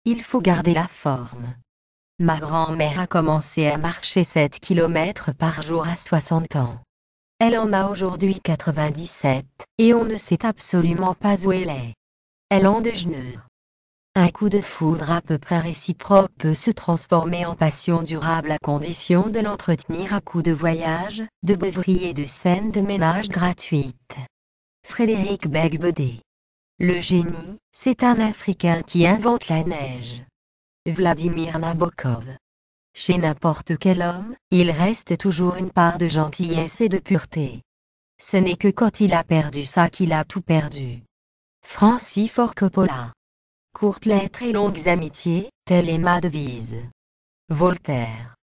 il faut garder la forme. Ma grand-mère a commencé à marcher 7 km par jour à 60 ans. Elle en a aujourd'hui 97, et on ne sait absolument pas où elle est. Elle en déjeune. Un coup de foudre à peu près réciproque peut se transformer en passion durable à condition de l'entretenir à coups de voyages, de beuveries et de scènes de ménage gratuites. Frédéric Beigbeder. Le génie, c'est un Africain qui invente la neige. Vladimir Nabokov. Chez n'importe quel homme, il reste toujours une part de gentillesse et de pureté. Ce n'est que quand il a perdu ça qu'il a tout perdu. Francis Ford Coppola. Courtes lettres et longues amitiés, telle est ma devise. Voltaire.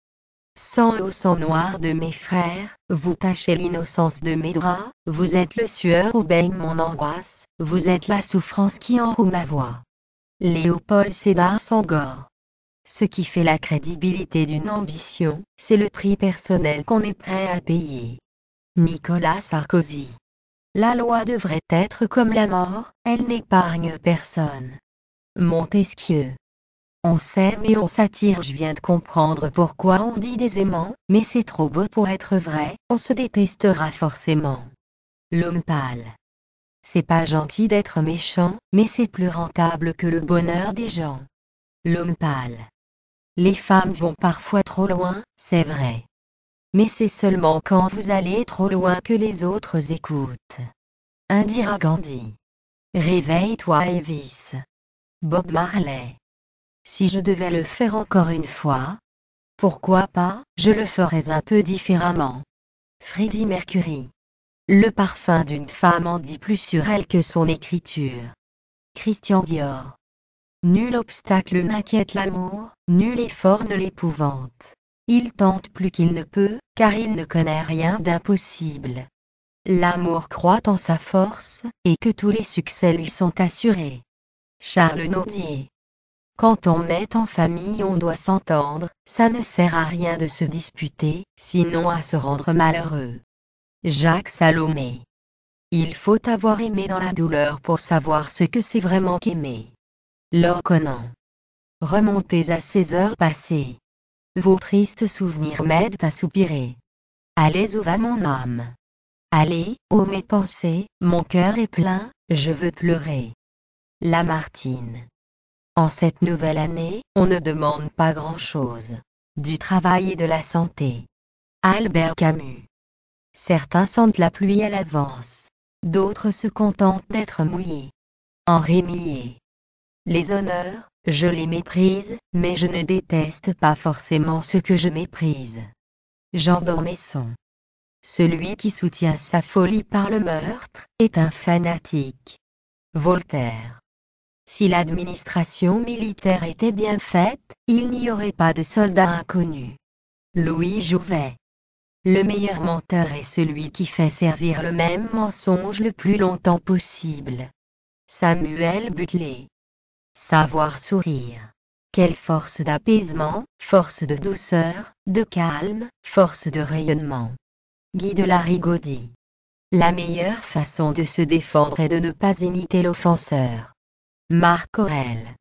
Sang au sang noir de mes frères, vous tachez l'innocence de mes draps, vous êtes le sueur où baigne mon angoisse, vous êtes la souffrance qui enroue ma voix. Léopold Sédar Senghor. Ce qui fait la crédibilité d'une ambition, c'est le prix personnel qu'on est prêt à payer. Nicolas Sarkozy. La loi devrait être comme la mort, elle n'épargne personne. Montesquieu. On s'aime et on s'attire. Je viens de comprendre pourquoi on dit des aimants, mais c'est trop beau pour être vrai, on se détestera forcément. L'homme pâle. C'est pas gentil d'être méchant, mais c'est plus rentable que le bonheur des gens. L'homme pâle. Les femmes vont parfois trop loin, c'est vrai. Mais c'est seulement quand vous allez trop loin que les autres écoutent. Indira Gandhi. Réveille-toi Elvis. Bob Marley. Si je devais le faire encore une fois, pourquoi pas, je le ferais un peu différemment. Freddie Mercury. Le parfum d'une femme en dit plus sur elle que son écriture. Christian Dior. Nul obstacle n'inquiète l'amour, nul effort ne l'épouvante. Il tente plus qu'il ne peut, car il ne connaît rien d'impossible. L'amour croit en sa force, et que tous les succès lui sont assurés. Charles Nodier. Quand on est en famille on doit s'entendre, ça ne sert à rien de se disputer, sinon à se rendre malheureux. Jacques Salomé. Il faut avoir aimé dans la douleur pour savoir ce que c'est vraiment qu'aimer. Laure Conan. Remontez à ces heures passées. Vos tristes souvenirs m'aident à soupirer. Allez où va mon âme? Allez, ô mes pensées, mon cœur est plein, je veux pleurer. Lamartine. En cette nouvelle année, on ne demande pas grand-chose. Du travail et de la santé. Albert Camus. Certains sentent la pluie à l'avance. D'autres se contentent d'être mouillés. Henri Millet. Les honneurs, je les méprise, mais je ne déteste pas forcément ce que je méprise. Jean d'Ormesson. Celui qui soutient sa folie par le meurtre, est un fanatique. Voltaire. Si l'administration militaire était bien faite, il n'y aurait pas de soldats inconnus. Louis Jouvet. Le meilleur menteur est celui qui fait servir le même mensonge le plus longtemps possible. Samuel Butler. Savoir sourire. Quelle force d'apaisement, force de douceur, de calme, force de rayonnement. Guy de Larigaudy. La meilleure façon de se défendre est de ne pas imiter l'offenseur. Marc Aurèle.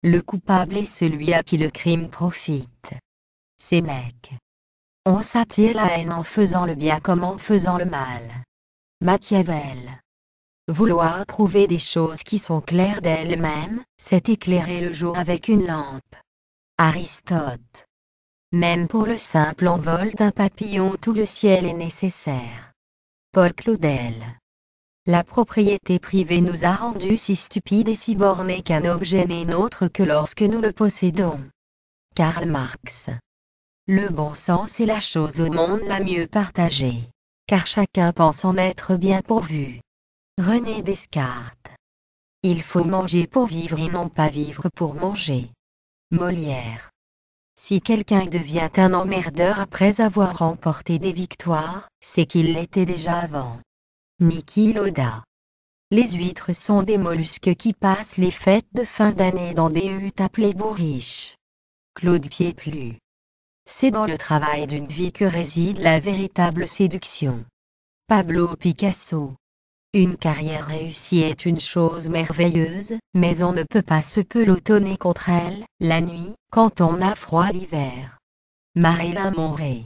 Le coupable est celui à qui le crime profite. Sénèque. On s'attire la haine en faisant le bien comme en faisant le mal. Machiavel. Vouloir prouver des choses qui sont claires d'elles-mêmes, c'est éclairer le jour avec une lampe. Aristote. Même pour le simple envol d'un papillon tout le ciel est nécessaire. Paul Claudel. La propriété privée nous a rendus si stupides et si bornés qu'un objet n'est nôtre que lorsque nous le possédons. Karl Marx. Le bon sens est la chose au monde la mieux partagée, car chacun pense en être bien pourvu. René Descartes. Il faut manger pour vivre et non pas vivre pour manger. Molière. Si quelqu'un devient un emmerdeur après avoir remporté des victoires, c'est qu'il l'était déjà avant. Niki Lauda. Les huîtres sont des mollusques qui passent les fêtes de fin d'année dans des huttes appelées bourriches. Claude Pieplu. C'est dans le travail d'une vie que réside la véritable séduction. Pablo Picasso. Une carrière réussie est une chose merveilleuse, mais on ne peut pas se pelotonner contre elle, la nuit, quand on a froid l'hiver. Marilyn Monroe.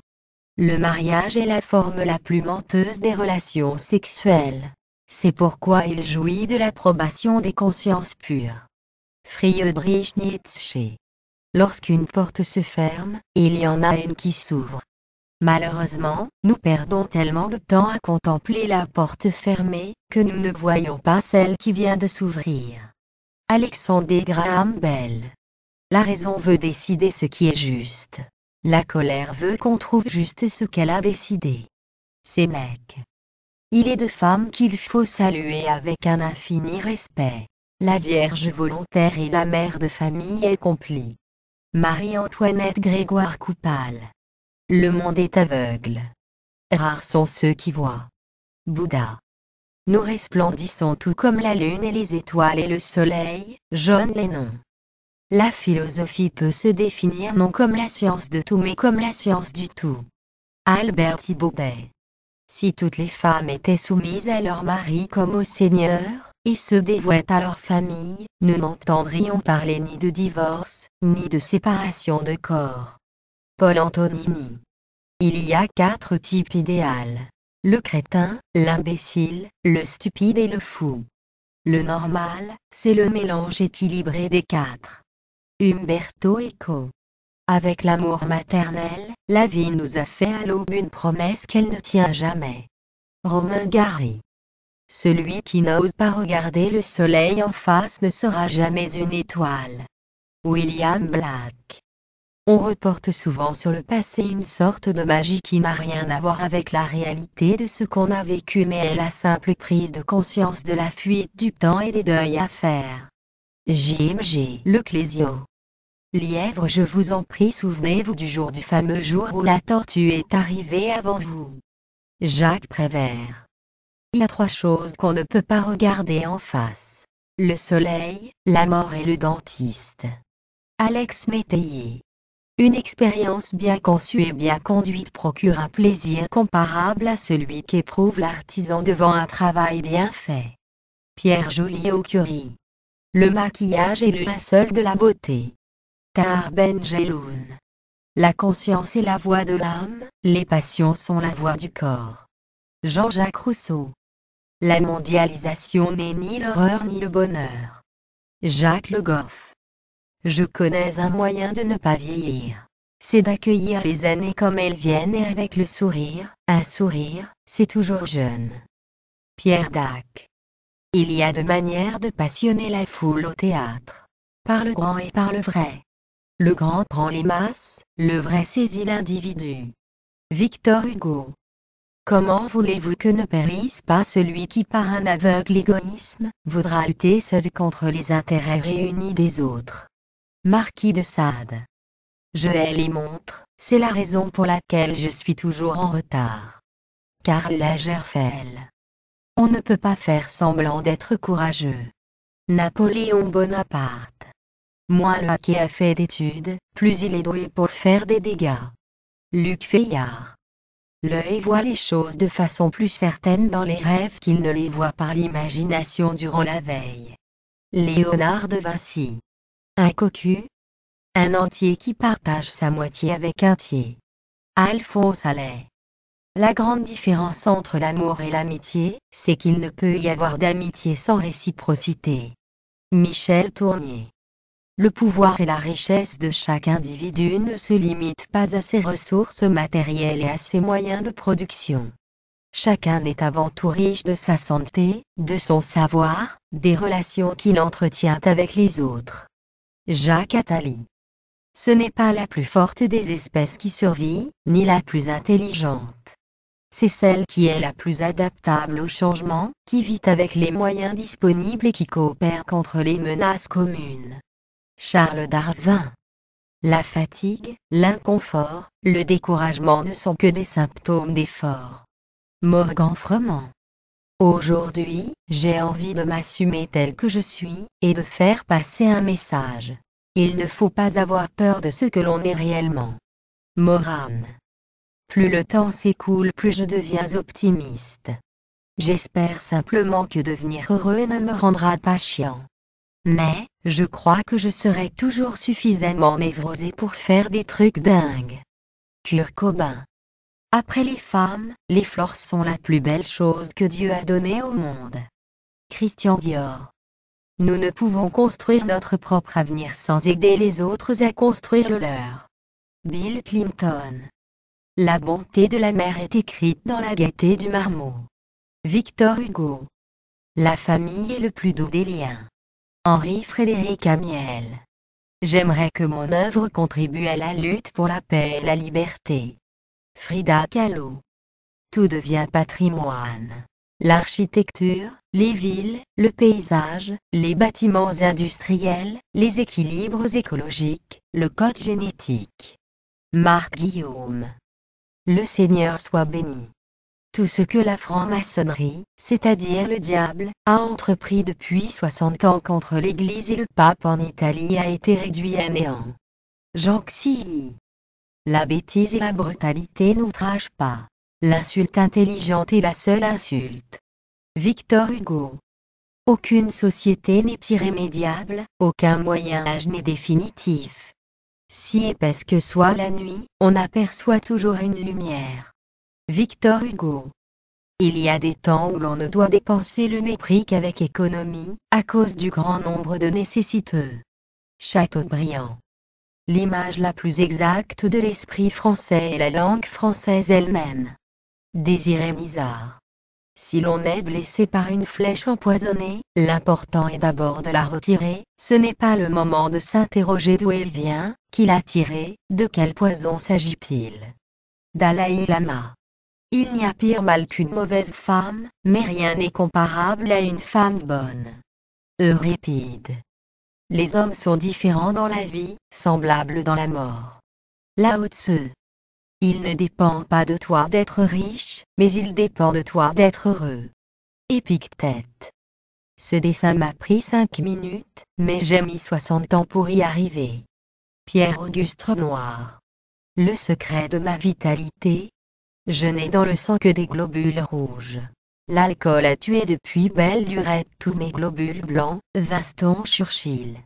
Le mariage est la forme la plus menteuse des relations sexuelles. C'est pourquoi il jouit de l'approbation des consciences pures. Friedrich Nietzsche. Lorsqu'une porte se ferme, il y en a une qui s'ouvre. Malheureusement, nous perdons tellement de temps à contempler la porte fermée, que nous ne voyons pas celle qui vient de s'ouvrir. Alexander Graham Bell. La raison veut décider ce qui est juste. La colère veut qu'on trouve juste ce qu'elle a décidé. Sénèque. Il est de femmes qu'il faut saluer avec un infini respect. La Vierge volontaire et la mère de famille accomplie. Marie-Antoinette Grégoire Coupal. Le monde est aveugle. Rares sont ceux qui voient. Bouddha. Nous resplendissons tout comme la lune et les étoiles et le soleil, John Lennon. La philosophie peut se définir non comme la science de tout mais comme la science du tout. Albert Thibaudet. Si toutes les femmes étaient soumises à leur mari comme au Seigneur, et se dévouaient à leur famille, nous n'entendrions parler ni de divorce, ni de séparation de corps. Paul Antonini. Il y a 4 types idéaux. Le crétin, l'imbécile, le stupide et le fou. Le normal, c'est le mélange équilibré des 4. Umberto Eco. Avec l'amour maternel, la vie nous a fait à l'aube une promesse qu'elle ne tient jamais. Romain Gary. Celui qui n'ose pas regarder le soleil en face ne sera jamais une étoile. William Black. On reporte souvent sur le passé une sorte de magie qui n'a rien à voir avec la réalité de ce qu'on a vécu mais est la simple prise de conscience de la fuite du temps et des deuils à faire. J.M.G. Leclésio. Lièvre, je vous en prie, souvenez-vous du fameux jour où la tortue est arrivée avant vous. Jacques Prévert. Il y a 3 choses qu'on ne peut pas regarder en face. Le soleil, la mort et le dentiste. Alex Métayer. Une expérience bien conçue et bien conduite procure un plaisir comparable à celui qu'éprouve l'artisan devant un travail bien fait. Pierre Joliot-Curie. Le maquillage est le linceul de la beauté. Tahar Ben Jelloun. La conscience est la voix de l'âme, les passions sont la voix du corps. Jean-Jacques Rousseau. La mondialisation n'est ni l'horreur ni le bonheur. Jacques Le Goff. Je connais un moyen de ne pas vieillir. C'est d'accueillir les années comme elles viennent et avec le sourire. Un sourire, c'est toujours jeune. Pierre Dac. Il y a 2 manières de passionner la foule au théâtre. Par le grand et par le vrai. Le grand prend les masses, le vrai saisit l'individu. Victor Hugo. Comment voulez-vous que ne périsse pas celui qui par un aveugle égoïsme, voudra lutter seul contre les intérêts réunis des autres? Marquis de Sade. Je hais les montres, c'est la raison pour laquelle je suis toujours en retard. Karl Lagerfeld. On ne peut pas faire semblant d'être courageux. Napoléon Bonaparte. Moins le hacker a fait d'études, plus il est doué pour faire des dégâts. Luc Fayard. L'œil voit les choses de façon plus certaine dans les rêves qu'il ne les voit par l'imagination durant la veille. Léonard de Vinci. Un cocu. Un entier qui partage sa moitié avec un tiers. Alphonse Allais. La grande différence entre l'amour et l'amitié, c'est qu'il ne peut y avoir d'amitié sans réciprocité. Michel Tournier. Le pouvoir et la richesse de chaque individu ne se limitent pas à ses ressources matérielles et à ses moyens de production. Chacun est avant tout riche de sa santé, de son savoir, des relations qu'il entretient avec les autres. Jacques Attali. Ce n'est pas la plus forte des espèces qui survit, ni la plus intelligente. C'est celle qui est la plus adaptable au changement, qui vit avec les moyens disponibles et qui coopère contre les menaces communes. Charles Darwin. La fatigue, l'inconfort, le découragement ne sont que des symptômes d'effort. Morgan Froment. Aujourd'hui, j'ai envie de m'assumer tel que je suis, et de faire passer un message. Il ne faut pas avoir peur de ce que l'on est réellement. Moran. Plus le temps s'écoule, plus je deviens optimiste. J'espère simplement que devenir heureux ne me rendra pas chiant. Mais, je crois que je serai toujours suffisamment névrosé pour faire des trucs dingues. Kurt Cobain. Après les femmes, les fleurs sont la plus belle chose que Dieu a donnée au monde. Christian Dior. Nous ne pouvons construire notre propre avenir sans aider les autres à construire le leur. Bill Clinton. La bonté de la mer est écrite dans la gaieté du marmot. Victor Hugo. La famille est le plus doux des liens. Henri-Frédéric Amiel. J'aimerais que mon œuvre contribue à la lutte pour la paix et la liberté. Frida Kahlo. Tout devient patrimoine. L'architecture, les villes, le paysage, les bâtiments industriels, les équilibres écologiques, le code génétique. Marc Guillaume. Le Seigneur soit béni. Tout ce que la franc-maçonnerie, c'est-à-dire le diable, a entrepris depuis 60 ans contre l'Église et le pape en Italie a été réduit à néant. Jean Xi. La bêtise et la brutalité n'outragent pas. L'insulte intelligente est la seule insulte. Victor Hugo. Aucune société n'est irrémédiable, aucun moyen-âge n'est définitif. Si épaisse que soit la nuit, on aperçoit toujours une lumière. Victor Hugo. Il y a des temps où l'on ne doit dépenser le mépris qu'avec économie, à cause du grand nombre de nécessiteux. Chateaubriand. L'image la plus exacte de l'esprit français est la langue française elle-même. Désiré Misard. Si l'on est blessé par une flèche empoisonnée, l'important est d'abord de la retirer, ce n'est pas le moment de s'interroger d'où elle vient, qui l'a tirée, de quel poison s'agit-il. Dalai Lama. Il n'y a pire mal qu'une mauvaise femme, mais rien n'est comparable à une femme bonne. Euripide. Les hommes sont différents dans la vie, semblables dans la mort. Lao Tzu. Il ne dépend pas de toi d'être riche, mais il dépend de toi d'être heureux. Épictète. Ce dessin m'a pris 5 minutes, mais j'ai mis 60 ans pour y arriver. Pierre-Auguste Renoir. Le secret de ma vitalité. Je n'ai dans le sang que des globules rouges. L'alcool a tué depuis belle lurette tous mes globules blancs. Winston Churchill.